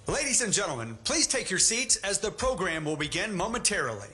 Ladies and gentlemen, please take your seats as the program will begin momentarily.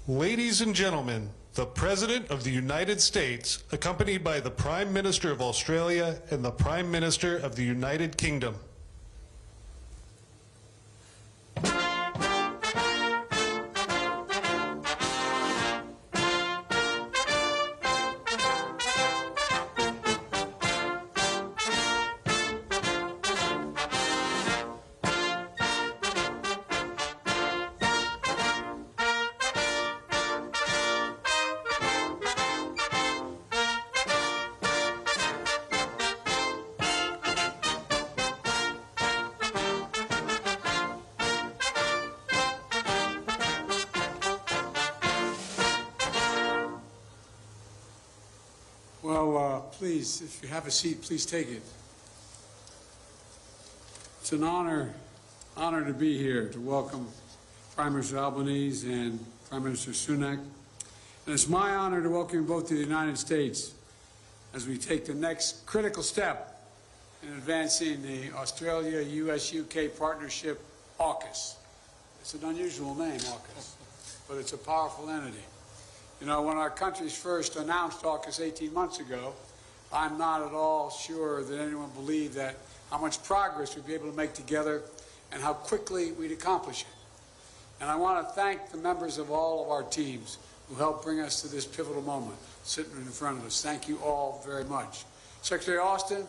Ladies and gentlemen, the President of the United States, accompanied by the Prime Minister of Australia and the Prime Minister of the United Kingdom. Please, if you have a seat, please take it. It's an honor to be here to welcome Prime Minister Albanese and Prime Minister Sunak. And it's my honor to welcome you both to the United States as we take the next critical step in advancing the Australia-US-UK partnership, AUKUS. It's an unusual name, AUKUS, but it's a powerful entity. You know, when our countries first announced AUKUS 18 months ago, I'm not at all sure that anyone believed that how much progress we'd be able to make together and how quickly we'd accomplish it. And I want to thank the members of all of our teams who helped bring us to this pivotal moment sitting in front of us. Thank you all very much. Secretary Austin,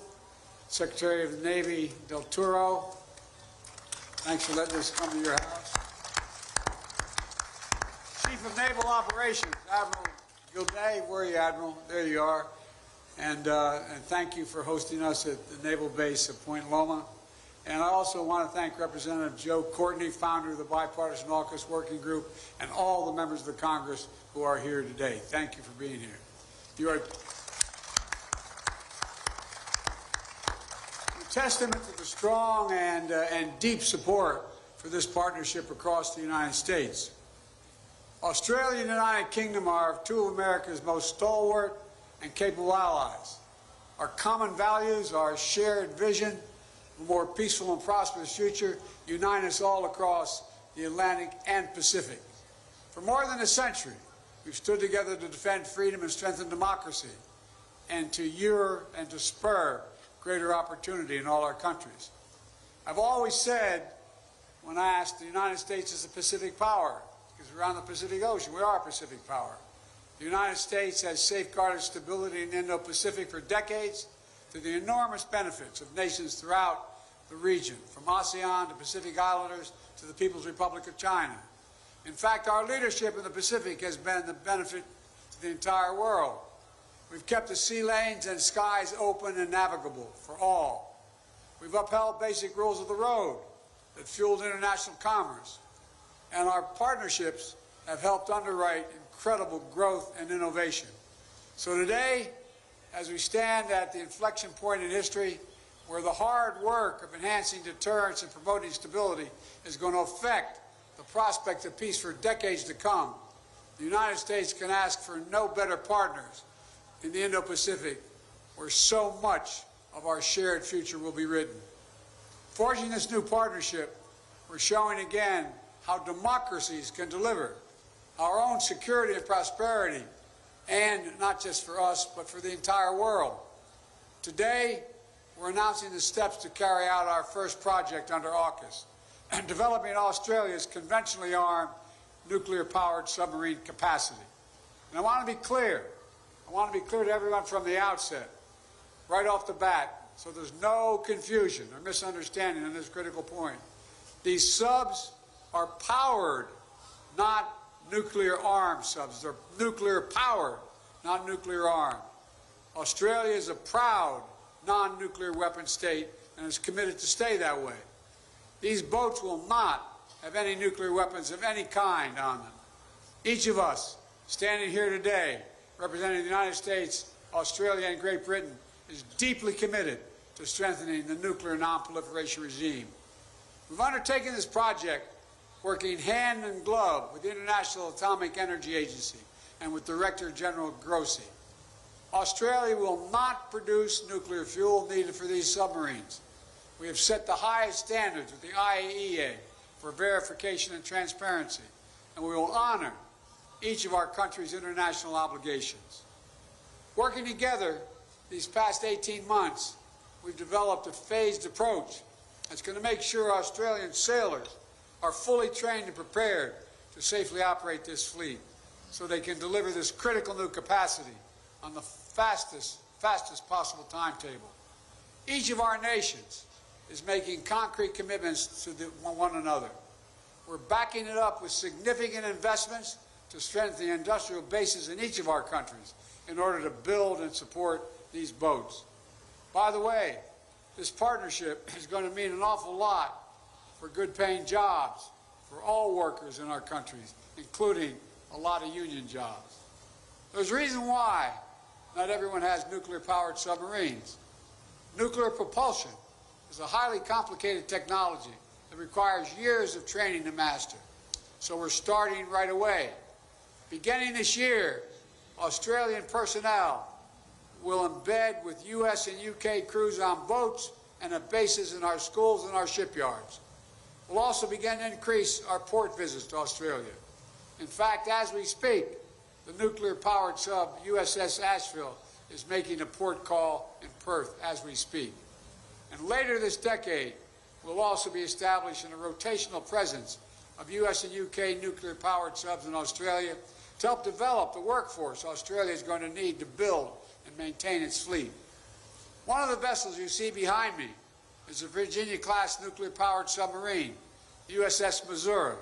Secretary of the Navy Del Toro, thanks for letting us come to your house. Chief of Naval Operations, Admiral Gilday, where are you, Admiral? There you are. And thank you for hosting us at the Naval Base at Point Loma. And I also want to thank Representative Joe Courtney, founder of the Bipartisan AUKUS Working Group, and all the members of the Congress who are here today. Thank you for being here. You are a testament to the strong and deep support for this partnership across the United States. Australia and the United Kingdom are two of America's most stalwart and capable allies. Our common values, our shared vision of a more peaceful and prosperous future unite us all across the Atlantic and Pacific. For more than a century, we've stood together to defend freedom and strengthen democracy, and to spur greater opportunity in all our countries. I've always said, when asked, the United States is a Pacific power, because we're on the Pacific Ocean. We are a Pacific power. The United States has safeguarded stability in the Indo-Pacific for decades to the enormous benefits of nations throughout the region, from ASEAN to Pacific Islanders to the People's Republic of China. In fact, our leadership in the Pacific has been the benefit to the entire world. We've kept the sea lanes and skies open and navigable for all. We've upheld basic rules of the road that fueled international commerce. And our partnerships have helped underwrite incredible growth and innovation. So today, as we stand at the inflection point in history where the hard work of enhancing deterrence and promoting stability is going to affect the prospect of peace for decades to come, the United States can ask for no better partners in the Indo-Pacific, where so much of our shared future will be written. Forging this new partnership, we're showing again how democracies can deliver our own security and prosperity, and not just for us, but for the entire world. Today, we're announcing the steps to carry out our first project under AUKUS, developing Australia's conventionally armed nuclear-powered submarine capacity. And I want to be clear. I want to be clear to everyone from the outset, right off the bat, so there's no confusion or misunderstanding on this critical point. These subs are powered, not nuclear-armed subs. They're nuclear-powered, not nuclear-armed. Australia is a proud non-nuclear weapon state and is committed to stay that way. These boats will not have any nuclear weapons of any kind on them. Each of us standing here today, representing the United States, Australia, and Great Britain, is deeply committed to strengthening the nuclear non-proliferation regime. We've undertaken this project working hand in glove with the International Atomic Energy Agency and with Director General Grossi. Australia will not produce nuclear fuel needed for these submarines. We have set the highest standards with the IAEA for verification and transparency, and we will honor each of our country's international obligations. Working together these past 18 months, we've developed a phased approach that's going to make sure Australian sailors are fully trained and prepared to safely operate this fleet so they can deliver this critical new capacity on the fastest possible timetable. Each of our nations is making concrete commitments to one another. We're backing it up with significant investments to strengthen the industrial bases in each of our countries in order to build and support these boats. By the way, this partnership is going to mean an awful lot for good-paying jobs for all workers in our countries, including a lot of union jobs. There's a reason why not everyone has nuclear-powered submarines. Nuclear propulsion is a highly complicated technology that requires years of training to master. So we're starting right away. Beginning this year, Australian personnel will embed with U.S. and U.K. crews on boats and at bases in our schools and our shipyards. We'll also begin to increase our port visits to Australia. In fact, as we speak, the nuclear-powered sub USS Asheville is making a port call in Perth as we speak. And later this decade, we'll also be establishing a rotational presence of U.S. and U.K. nuclear-powered subs in Australia to help develop the workforce Australia is going to need to build and maintain its fleet. One of the vessels you see behind me is a Virginia-class nuclear-powered submarine, USS Missouri.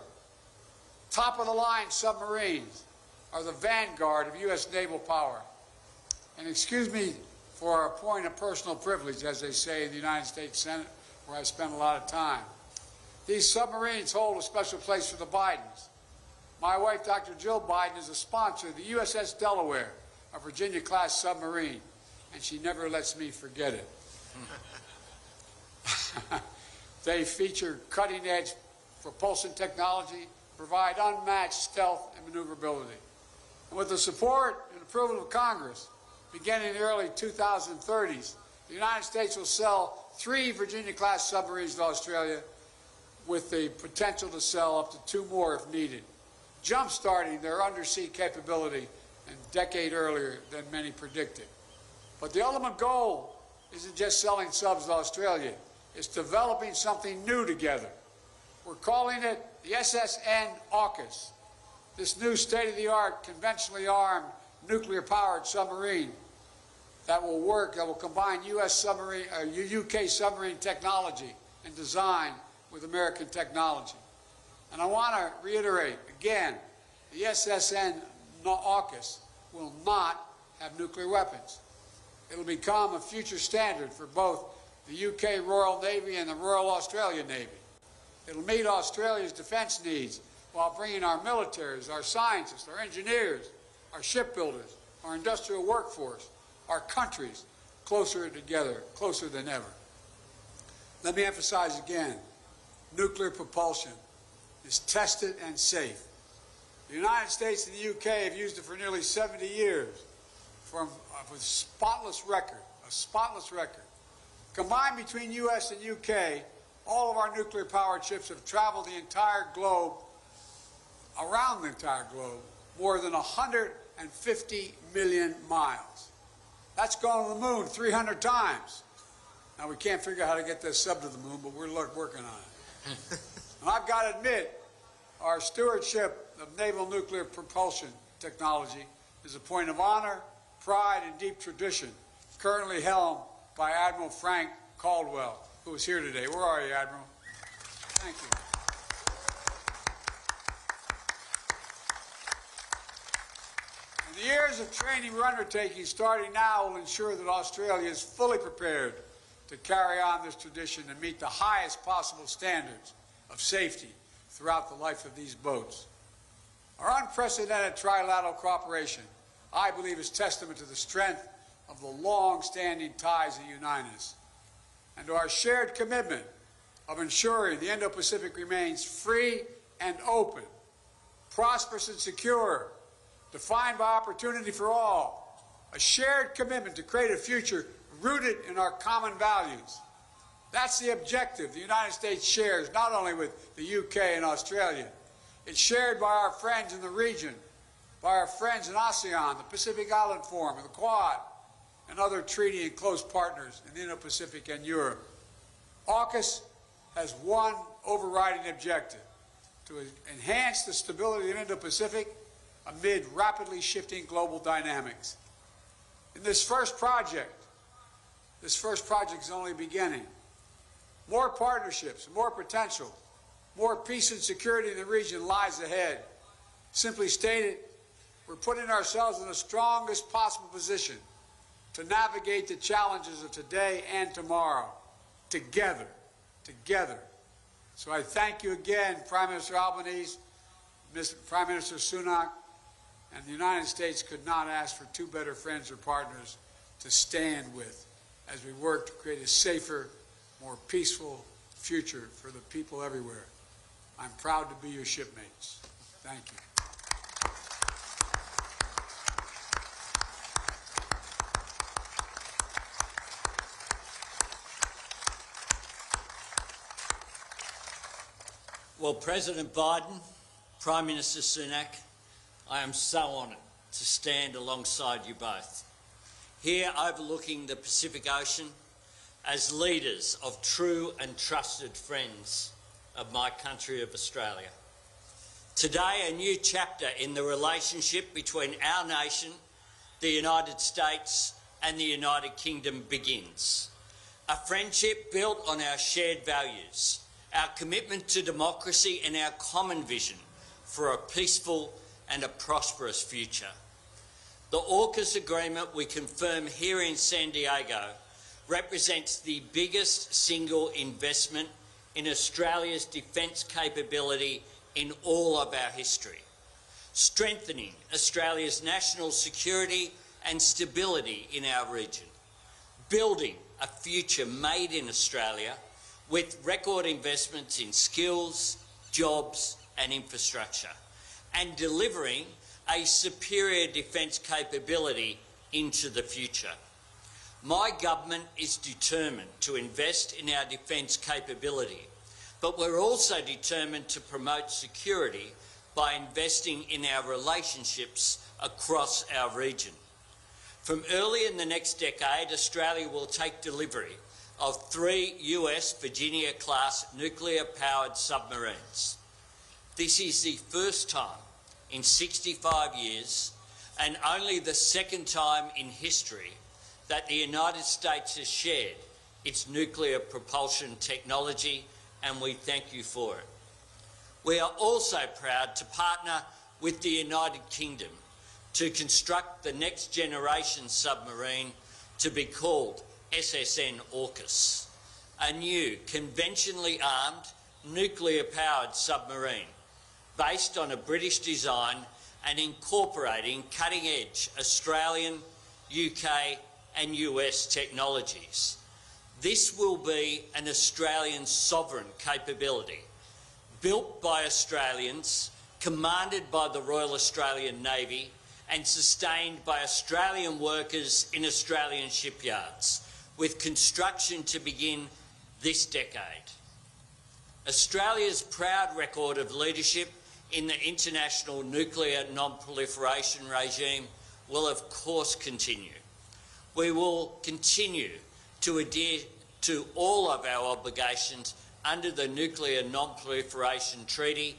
Top-of-the-line submarines are the vanguard of U.S. naval power. And excuse me for a point of personal privilege, as they say in the United States Senate, where I spend a lot of time. These submarines hold a special place for the Bidens. My wife, Dr. Jill Biden, is a sponsor of the USS Delaware, a Virginia-class submarine, and she never lets me forget it. They feature cutting-edge propulsion technology provide unmatched stealth and maneuverability. And with the support and approval of Congress, beginning in the early 2030s, the United States will sell 3 Virginia-class submarines to Australia with the potential to sell up to 2 more if needed, jump-starting their undersea capability a decade earlier than many predicted. But the ultimate goal isn't just selling subs to Australia. It's developing something new together. We're calling it the SSN AUKUS, this new state-of-the-art, conventionally armed, nuclear-powered submarine that will work, that will combine UK submarine technology and design with American technology. And I want to reiterate, again, the SSN AUKUS will not have nuclear weapons. It'll become a future standard for both the UK Royal Navy and the Royal Australian Navy. It'll meet Australia's defence needs while bringing our militaries, our scientists, our engineers, our shipbuilders, our industrial workforce, our countries closer together, closer than ever. Let me emphasize again, nuclear propulsion is tested and safe. The United States and the UK have used it for nearly 70 years with a spotless record, Combined between US and UK, all of our nuclear-powered ships have traveled the entire globe, around the entire globe, more than 150 million miles. That's gone to the moon 300 times. Now, we can't figure out how to get this sub to the moon, but we're working on it. And I've got to admit, our stewardship of naval nuclear propulsion technology is a point of honor, pride, and deep tradition, currently helmed by Admiral Frank Caldwell, who is here today. Where are you, Admiral? Thank you. And the years of training we're undertaking starting now will ensure that Australia is fully prepared to carry on this tradition and meet the highest possible standards of safety throughout the life of these boats. Our unprecedented trilateral cooperation, I believe, is testament to the strength of the long-standing ties that unite us, and to our shared commitment of ensuring the Indo-Pacific remains free and open, prosperous and secure, defined by opportunity for all, a shared commitment to create a future rooted in our common values. That's the objective the United States shares not only with the UK and Australia, it's shared by our friends in the region, by our friends in ASEAN, the Pacific Island Forum, and the Quad, and other treaty and close partners in the Indo-Pacific and Europe. AUKUS has one overriding objective: to enhance the stability of the Indo-Pacific amid rapidly shifting global dynamics. In this first project is only beginning. More partnerships, more potential, more peace and security in the region lies ahead. Simply stated, we're putting ourselves in the strongest possible position to navigate the challenges of today and tomorrow, together. So I thank you again, Prime Minister Albanese, Prime Minister Sunak, and the United States could not ask for 2 better friends or partners to stand with as we work to create a safer, more peaceful future for the people everywhere. I'm proud to be your shipmates. Thank you. Well, President Biden, Prime Minister Sunak, I am so honoured to stand alongside you both, here overlooking the Pacific Ocean as leaders of true and trusted friends of my country of Australia. Today, a new chapter in the relationship between our nation, the United States, and the United Kingdom begins. A friendship built on our shared values, our commitment to democracy, and our common vision for a peaceful and a prosperous future. The AUKUS agreement we confirm here in San Diego represents the biggest single investment in Australia's defence capability in all of our history, strengthening Australia's national security and stability in our region, building a future made in Australia with record investments in skills, jobs and infrastructure, and delivering a superior defence capability into the future. My government is determined to invest in our defence capability, but we're also determined to promote security by investing in our relationships across our region. From early in the next decade, Australia will take delivery of 3 US Virginia-class nuclear-powered submarines. This is the first time in 65 years, and only the second time in history, that the United States has shared its nuclear propulsion technology, and we thank you for it. We are also proud to partner with the United Kingdom to construct the next generation submarine to be called SSN AUKUS, a new conventionally armed nuclear-powered submarine based on a British design and incorporating cutting-edge Australian, UK and US technologies. This will be an Australian sovereign capability, built by Australians, commanded by the Royal Australian Navy and sustained by Australian workers in Australian shipyards, with construction to begin this decade. Australia's proud record of leadership in the international nuclear non-proliferation regime will of course continue. We will continue to adhere to all of our obligations under the Nuclear Non-Proliferation Treaty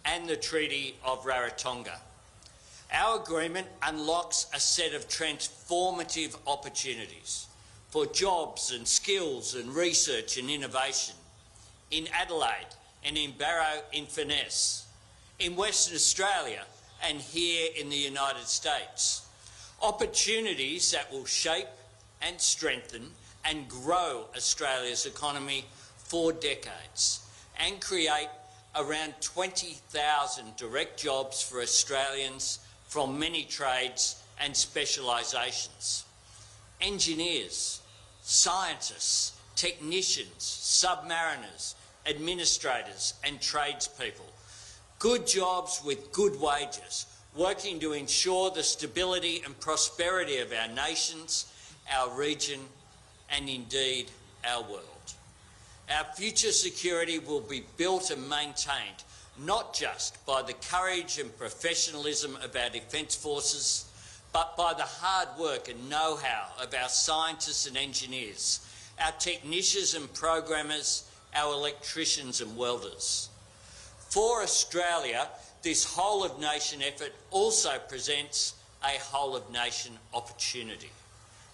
and the Treaty of Rarotonga. Our agreement unlocks a set of transformative opportunities for jobs and skills and research and innovation in Adelaide and in Barrow-in-Furness, in Western Australia and here in the United States. Opportunities that will shape and strengthen and grow Australia's economy for decades and create around 20,000 direct jobs for Australians from many trades and specialisations. Engineers, scientists, technicians, submariners, administrators and tradespeople. Good jobs with good wages, working to ensure the stability and prosperity of our nations, our region and indeed our world. Our future security will be built and maintained not just by the courage and professionalism of our defence forces, but by the hard work and know-how of our scientists and engineers, our technicians and programmers, our electricians and welders. For Australia, this whole-of-nation effort also presents a whole-of-nation opportunity.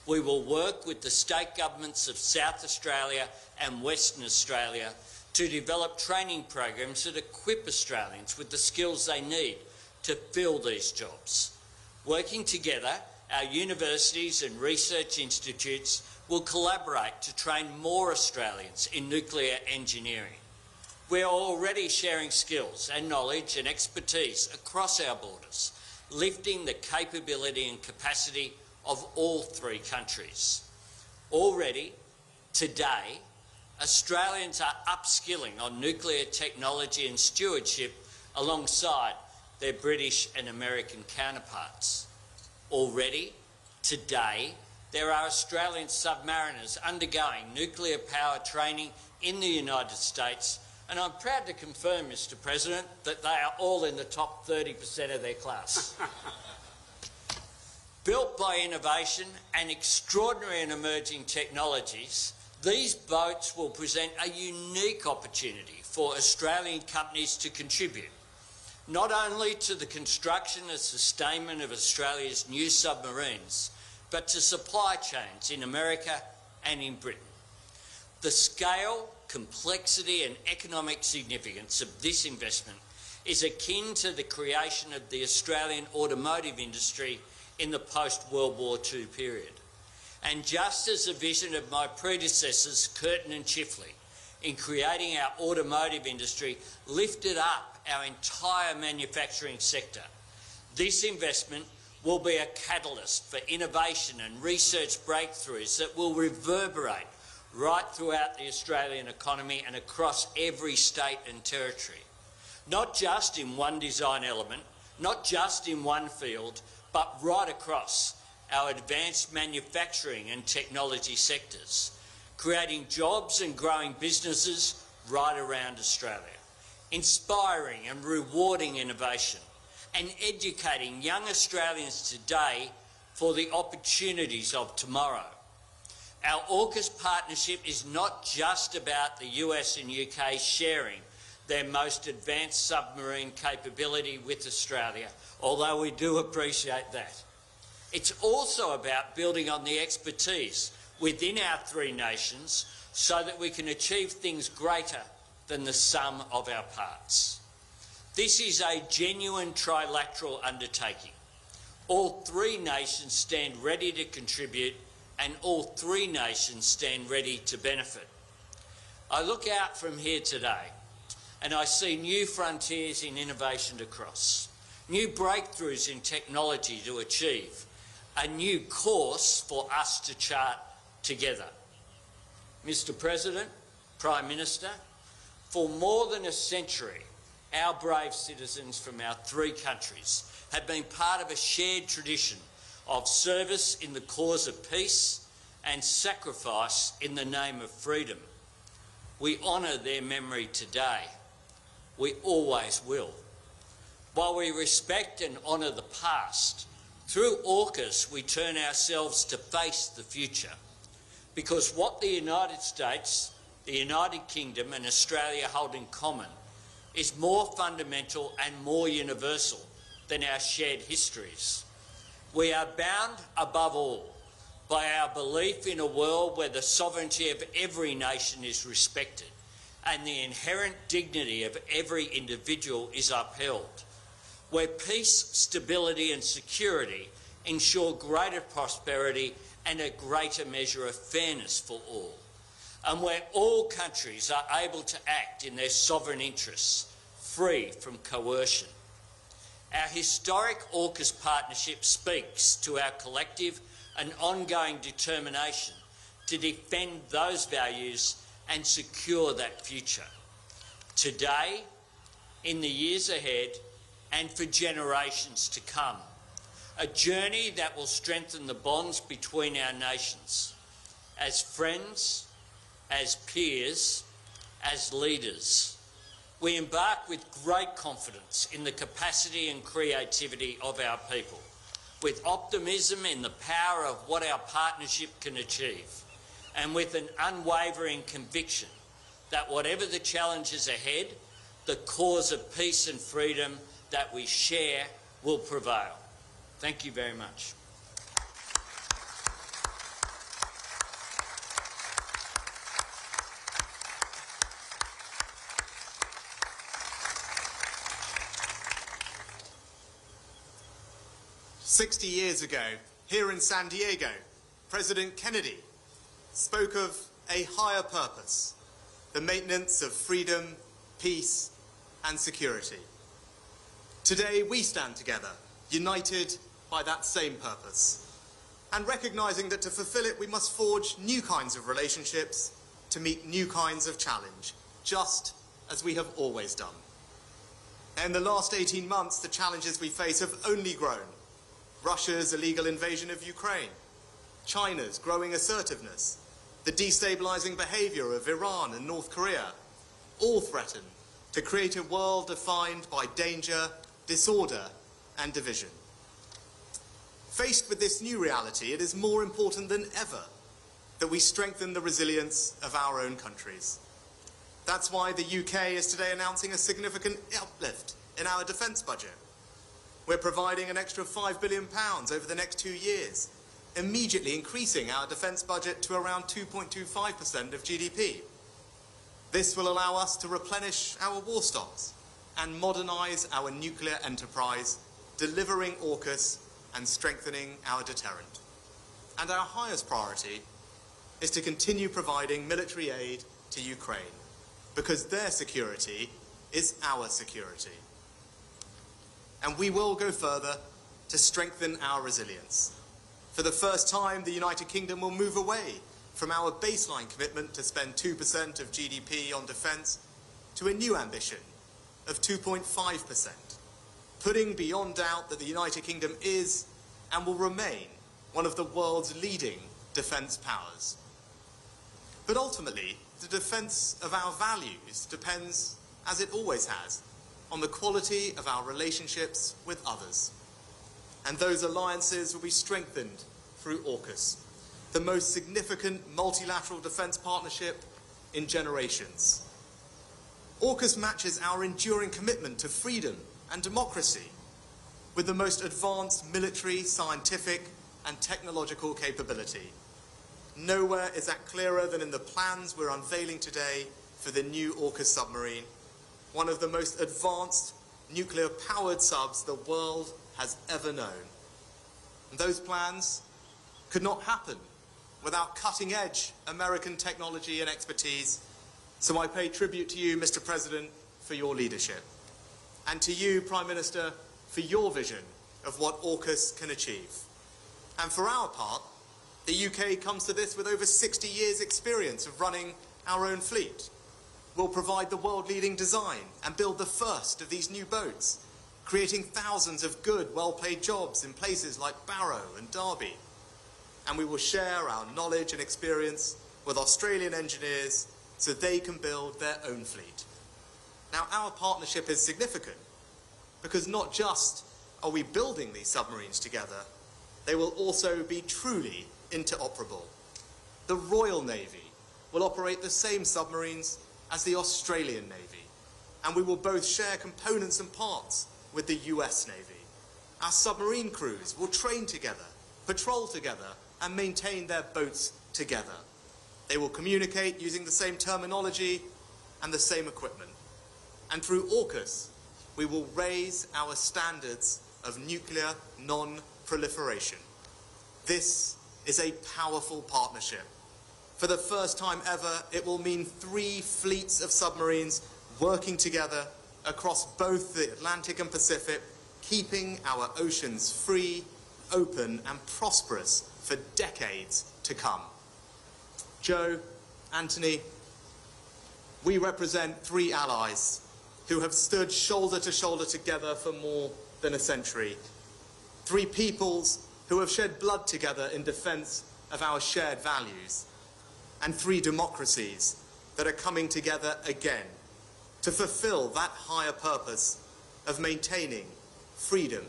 We will work with the state governments of South Australia and Western Australia to develop training programs that equip Australians with the skills they need to fill these jobs. Working together, our universities and research institutes will collaborate to train more Australians in nuclear engineering. We are already sharing skills and knowledge and expertise across our borders, lifting the capability and capacity of all 3 countries. Already, today, Australians are upskilling on nuclear technology and stewardship alongside their British and American counterparts. Already, today, there are Australian submariners undergoing nuclear power training in the United States, and I'm proud to confirm, Mr. President, that they are all in the top 30% of their class. Built by innovation and extraordinary and emerging technologies, these boats will present a unique opportunity for Australian companies to contribute, not only to the construction and sustainment of Australia's new submarines, but to supply chains in America and in Britain. The scale, complexity and economic significance of this investment is akin to the creation of the Australian automotive industry in the post-World War II period. And just as the vision of my predecessors, Curtin and Chifley, in creating our automotive industry lifted up our entire manufacturing sector, this investment will be a catalyst for innovation and research breakthroughs that will reverberate right throughout the Australian economy and across every state and territory. not just in one design element, not just in one field, but right across our advanced manufacturing and technology sectors, creating jobs and growing businesses right around Australia, inspiring and rewarding innovation, and educating young Australians today for the opportunities of tomorrow. Our AUKUS partnership is not just about the US and UK sharing their most advanced submarine capability with Australia, although we do appreciate that. It's also about building on the expertise within our three nations so that we can achieve things greater than the sum of our parts. This is a genuine trilateral undertaking. All three nations stand ready to contribute, and all three nations stand ready to benefit. I look out from here today and I see new frontiers in innovation to cross, new breakthroughs in technology to achieve, a new course for us to chart together. Mr. President, Prime Minister, for more than a century, our brave citizens from our three countries have been part of a shared tradition of service in the cause of peace and sacrifice in the name of freedom. We honour their memory today. We always will. While we respect and honour the past, through AUKUS we turn ourselves to face the future, because what the United States, the United Kingdom and Australia hold in common is more fundamental and more universal than our shared histories. We are bound, above all, by our belief in a world where the sovereignty of every nation is respected and the inherent dignity of every individual is upheld, where peace, stability and security ensure greater prosperity and a greater measure of fairness for all, and where all countries are able to act in their sovereign interests, free from coercion. Our historic AUKUS partnership speaks to our collective and ongoing determination to defend those values and secure that future, today, in the years ahead, and for generations to come. A journey that will strengthen the bonds between our nations, as friends, as peers, as leaders. We embark with great confidence in the capacity and creativity of our people, with optimism in the power of what our partnership can achieve, and with an unwavering conviction that whatever the challenges ahead, the cause of peace and freedom that we share will prevail. Thank you very much. "60 years ago, here in San Diego, President Kennedy spoke of a higher purpose, the maintenance of freedom, peace, and security. Today, we stand together, united by that same purpose, and recognizing that to fulfill it, we must forge new kinds of relationships to meet new kinds of challenge, just as we have always done. In the last 18 months, the challenges we face have only grown. Russia's illegal invasion of Ukraine, China's growing assertiveness, the destabilizing behavior of Iran and North Korea, all threaten to create a world defined by danger, disorder, and division. Faced with this new reality, it is more important than ever that we strengthen the resilience of our own countries. That's why the UK is today announcing a significant uplift in our defence budget. We're providing an extra £5 billion over the next 2 years, immediately increasing our defence budget to around 2.25% of GDP. This will allow us to replenish our war stocks and modernise our nuclear enterprise, delivering AUKUS and strengthening our deterrent. And our highest priority is to continue providing military aid to Ukraine, because their security is our security. And we will go further to strengthen our resilience. For the first time, the United Kingdom will move away from our baseline commitment to spend 2% of GDP on defence to a new ambition of 2.5%, putting beyond doubt that the United Kingdom is and will remain one of the world's leading defence powers. But ultimately, the defence of our values depends, as it always has, on the quality of our relationships with others. And those alliances will be strengthened through AUKUS, the most significant multilateral defence partnership in generations. AUKUS matches our enduring commitment to freedom and democracy with the most advanced military, scientific and technological capability. Nowhere is that clearer than in the plans we're unveiling today for the new AUKUS submarine, one of the most advanced nuclear-powered subs the world has ever known. And those plans could not happen without cutting-edge American technology and expertise, so I pay tribute to you, Mr. President, for your leadership, and to you, Prime Minister, for your vision of what AUKUS can achieve. And for our part, the UK comes to this with over 60 years' experience of running our own fleet. We'll provide the world-leading design and build the first of these new boats, creating thousands of good, well-paid jobs in places like Barrow and Derby. And we will share our knowledge and experience with Australian engineers so they can build their own fleet. Now, our partnership is significant because not just are we building these submarines together, they will also be truly interoperable. The Royal Navy will operate the same submarines as the Australian Navy, and we will both share components and parts with the US Navy. Our submarine crews will train together, patrol together, and maintain their boats together. They will communicate using the same terminology and the same equipment. And through AUKUS, we will raise our standards of nuclear non-proliferation. This is a powerful partnership. For the first time ever, it will mean 3 fleets of submarines working together across both the Atlantic and Pacific, keeping our oceans free, open, and prosperous for decades to come. Joe, Anthony, we represent 3 allies who have stood shoulder to shoulder together for more than a century. 3 peoples who have shed blood together in defense of our shared values. And 3 democracies that are coming together again to fulfill that higher purpose of maintaining freedom,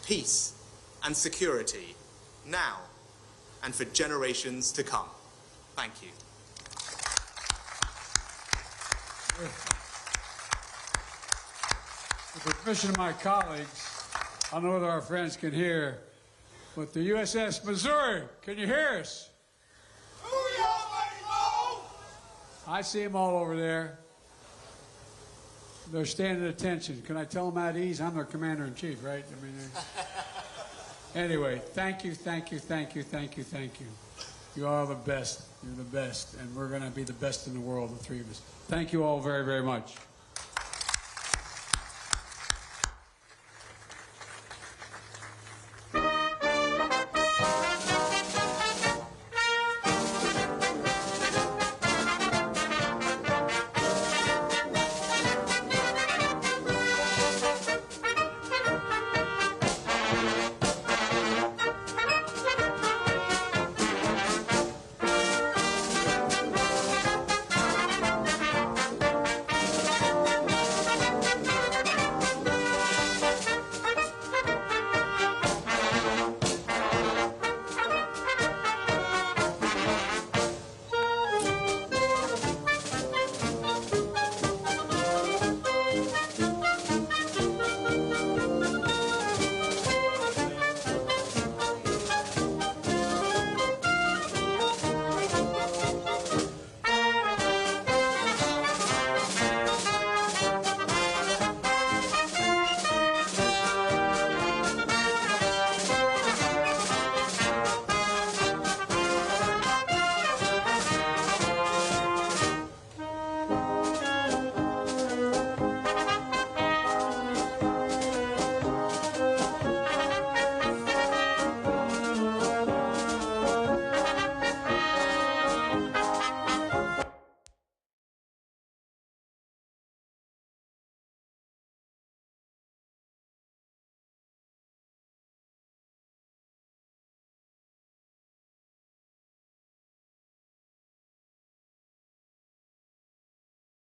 peace, and security now and for generations to come. Thank you. With the permission of my colleagues, I know that our friends can hear, but the USS Missouri, can you hear us? I see them all over there. They're standing at attention. Can I tell them at ease? I'm their commander-in-chief, right? I mean, anyway, thank you, thank you, thank you, thank you, thank you. You are the best. You're the best. And we're going to be the best in the world, the 3 of us. Thank you all very, very much.